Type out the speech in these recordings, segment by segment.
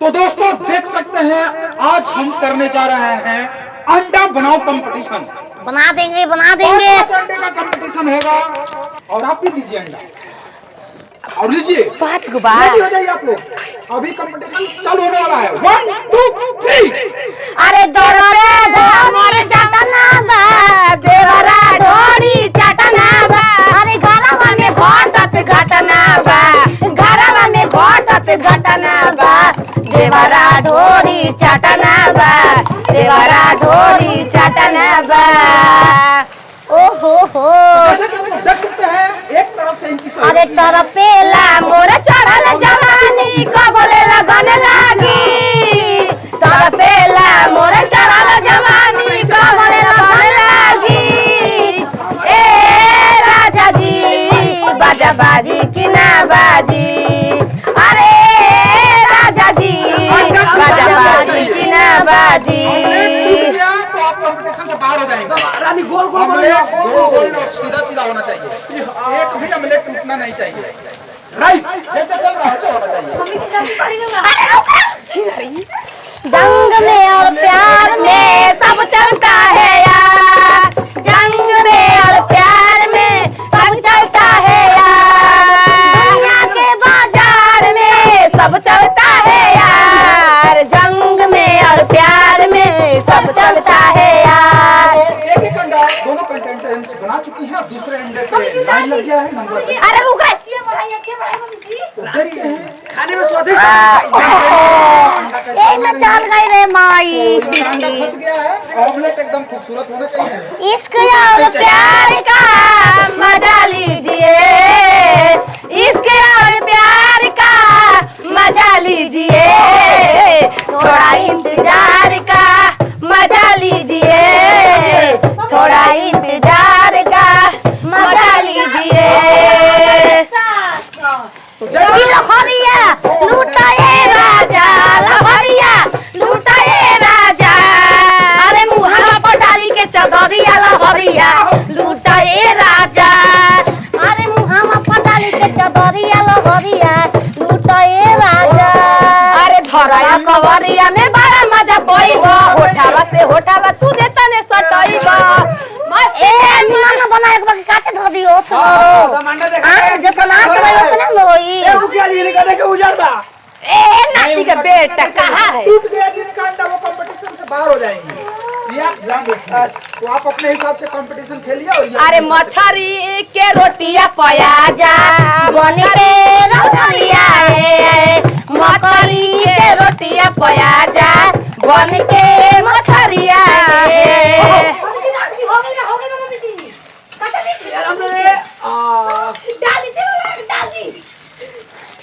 तो दोस्तों देख सकते हैं आज हम करने जा रहे हैं अंडा बनाओ कंपटीशन। बना देंगे बना देंगे। अंडे का कंपटीशन होगा और आप भी लीजिए अंडा और लीजिए 5 गो बार। रेडी हो जाइए आप लोग, अभी कंपटीशन चालू होने वाला है। 1 2 3। अरे दौड़ो रे मोर चटना बा देवरा ढोरी चटना बा। अरे घरवा में घटत घटना बा, घरवा में घटत घटना बा। देवरा ढोरी चटना बा, देवरा ढोरी चटना बा। ओहो हो जैसे कि आप देख सकते हैं एक तरफ से इनकी अरे तरपेला मोर चढ़ल जवानी कबले लगन लागी। तरपेला मोर चढ़ल जवानी कबले लगन लागी। ए राजा जी बाजा बाजी कि ना बाजी। अरे राजा जी बाजा बाजी कि ना बाजी। तो आप कंपटीशन से बाहर हो जाएंगे। रानी गोल गोल ऑमलेट गोल और सीधा सीधा होना चाहिए, एक भी ऑमलेट टूटना नहीं चाहिए। राइट, जैसे चल रहा है वैसे होना चाहिए। अरे जंग में और प्यार में सब चलता है यार। जंग में और प्यार में सब चलता है यार। दुनिया के बाजार में सब चलता है यार। जंग में और प्यार में सब चलता है यार। एक एक अंडा दोनों कंटेस्टेंट्स बना चुकी हैं, दूसरे अंडे पे लाइन लग गया है नंबर पे। अरे रुक रे। तो देखते हैं खाने में स्वादिष्ट। ए मैं चल गई रे माई। अंडा फंस गया है। ऑमलेट एकदम खूबसूरत होना चाहिए। इश्क और प्यार का मजा लीजिए, इश्क और प्यार का मजा लीजिए। थोड़ा इंतजार का मजा लीजिए, थोड़ा इंतजार का मजा लीजिए। लहरिया लूटाए राजा, लहरिया लूटाए राजा। अरे मुहावा पर डाली के चदरिया लहरिया लूटाए राजा। अरे मुहावा पर डाली के चदरिया लहरिया लूटाए राजा। अरे धराया कवरिया में बड़ा मजा पइबो, होठावा से होठावा तू देता ने सटइबो। मस्त ए निमन बना एक बार काटे धो दियो छोरो। अंडा देखा आ जो सलाह चलायो से ना लोई। ये रुकिया जी निकल के उजड़दा। ए नाती का बेटा कहाँ है? टूट गया जिनका अंडा वो कंपटीशन से बाहर हो जाएंगे। रिया ध्यान रखिए, तो आप अपने हिसाब से कंपटीशन खेलिए और ये अरे मछरी के रोटिया पया जा बन के रोटिया है। मछरी के रोटिया पया जा बन के मछरिया है।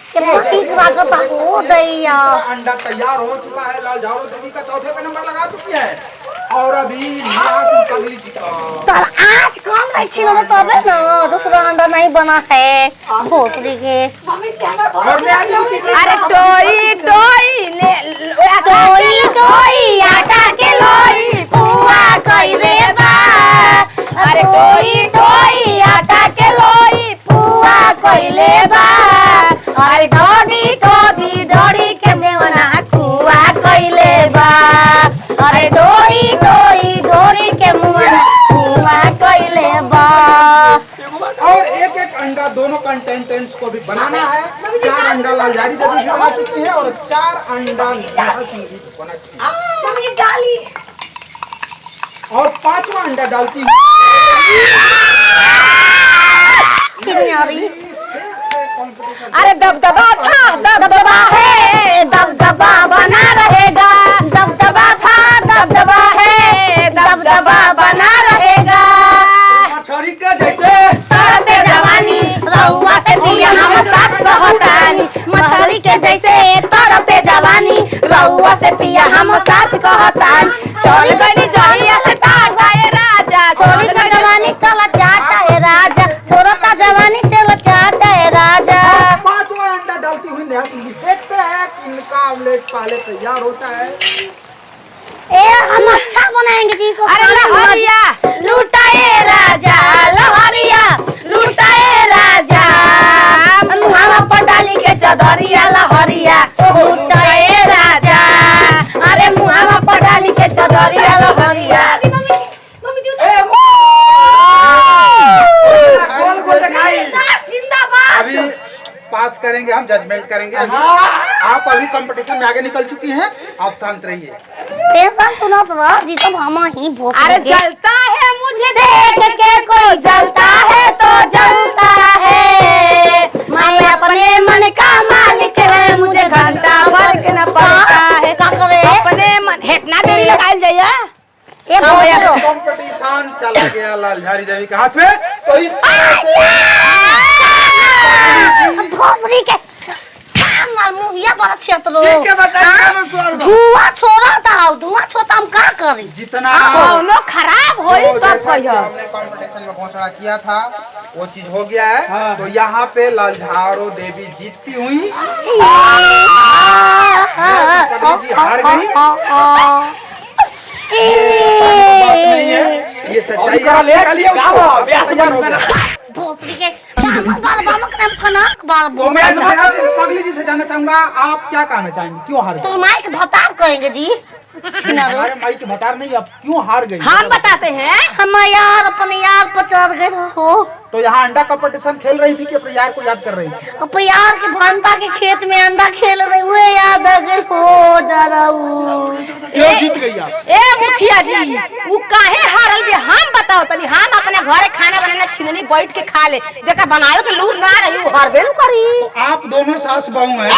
के मोटी स्वागत हो दैया। अंडा तैयार हो चुका है। लाल झाड़ू देवी का चौथे पे नंबर लगा चुकी है और अभी निहाल पगली जी का तर आज कम नहीं छिलो तबे न दूसरा अंडा नहीं बना है भोसड़ी के। अरे टोई टोई ने टोई टोई आटा के लोई पुआ कइले बा। अरे टोई टोई आटा के लोई पुआ कइले बा। अरे डोडी डोडी डोडी के मेवना कुआ कइले बा। अरे डोरी डोरी डोरी के मुआ कुआ कइले बा। और एक एक अंडा दोनों कंटेस्टेंट्स को भी बनाना है। 4 अंडा लाल झाड़ी देवी जी बना चुकी है और 4 अंडा निहाल सिंह जी बना चुकी है और 5वां अंडा डालती है। अरे दबदबा था दबदबा है, दबदबा बना रहेगा। दबदबा था दबदबा है, दबदबा बना रहेगा। मछली का जैसे तड़पे जवानी रउआ से पिया हम सच कहतानी। मछली के जैसे तड़पे जवानी रउआ से पिया हम सच कहतानी। चल गली जहिया से टाटा है राजा, छोरी का जवानी तला चाटा है राजा। छोरता जवानी तेल चाटा है राजा। 5वां अंडा डालती हुई निहाल सिंह जी। देखते हैं कि इनका ऑमलेट पहले तैयार होता है। ए हम अच्छा बनाएंगे जी को। अरे लहरिया लूटाए राजा, लहरिया लूटाए राजा। मुहावा पर डाली के चदरिया लहरिया लूटाए राजा। चदरिया लहरिया गोल गोल दिखाई। जिंदाबाद। अभी पास करेंगे, हम जजमेंट करेंगे अभी। आप अभी कंपटीशन में आगे निकल चुकी हैं, आप शांत रहिए। टेंशन तो ना तो जी तो मामा ही भोग। अरे जलता है मुझे देख के कोई जलता है तो जलता है। मैं अपने मन का मालिक है, मुझे घंटा फर्क न पड़ता है। अपने मन हेटना देरी लगाई जाइए। ये भोग कंपटीशन चला गया लालझारी देवी के हाथ में। तो इस तरह से भोसरी के मार मुहिया बड़ा क्षेत्र ठीक है, बताइए मैं सवाल बा। धुआं छोड़ा था, धुआं छोड़ा हम का करी? जितना कौनो खराब होई तो तब जैसा कि कहियो। हमने कंपटीशन में घोषणा किया था वो चीज हो गया है। हाँ। तो यहाँ पे लालझारो देवी जीतती हुई, जी हार गई। बात नहीं है, ये सच्चाई करा ले चलिए उसको ब्याह तैयार हो गया। भोसरी के बाल बाल में खनाक बाल तो मैं पगली जी से जानना चाहूंगा, आप क्या कहना चाहेंगे, क्यों हार तो गई? माइक भतार करेंगे जी। हमारे माई के बता नहीं, आप क्यों हार गई? हम बताते हैं। हम यार अपने यार पर चढ़ गए हो। तो यहाँ अंडा कंपटीशन खेल रही थी कि अपने यार को याद कर रही थी? अब यार के भंटा के खेत में अंडा खेल रहे हुए याद आ गए हो जरा। क्यों जीत गई आप? ए मुखिया जी उ काहे हारल बे हम बताओ तनी। हम अपने घरे खाना बनाना छिननी बैठ के खा ले, जका बनावे के लूर ना रही उ हारबे न करी। तो आप दोनों सास बहू हैं,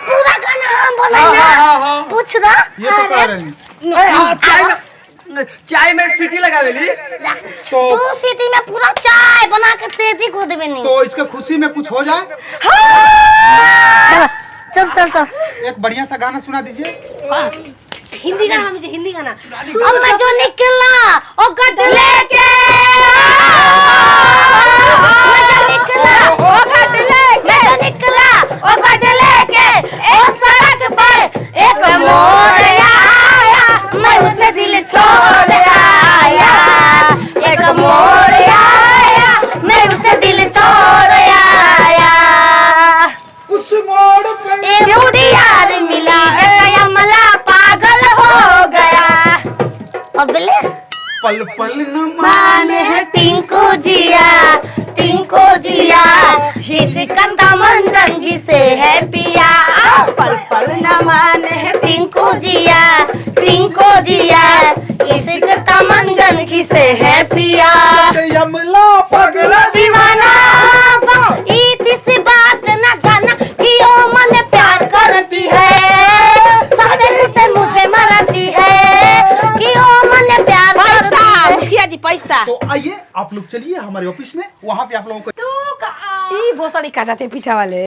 पूरा गाना हम हाँ, बनाएंगे। हाँ। पूछ रहा ये तो कह रहे हैं। चाय में सीटी लगावेली। तो तू सीटी में पूरा चाय बना के तेजी को देवे नहीं। तो इसके खुशी में कुछ हो जाए, चल चल चल चल एक बढ़िया सा गाना सुना दीजिए। हिंदी गाना मुझे हिंदी गाना। अब मैं जो निकला ओ गट लेके, मैं जो निकला ओ गट लेके, मैं जो निकला ओ गट लेके, एक सड़क पर एक मोर आया, मैं उसे दिल छोड़ आया। एक मोर आया, मैं उसे दिल छोड़ आया। कुछ मोड़ पे यार मिला अमला पागल हो गया। अबले पल पल न माने है टिंकू जिया, टिंकू जिया, हिसकंदा मंजन घिसे है पिया। पल पल न माने है टिंकू जिया, टिंकू जिया, हिसकंदा मंजन घिसे है पिया। यमला पगला दीवाना इतनी बात न जाना कि ओ मन प्यार करती है, सादे मुझे मुझे मरती है कि ओ मन प्यार करती है। मुखिया जी पैसा तो आइए आप लोग चलिए हमारे ऑफिस में, वहाँ पे आप लोगों को ई भोसड़ी का जाते पीछा वाले।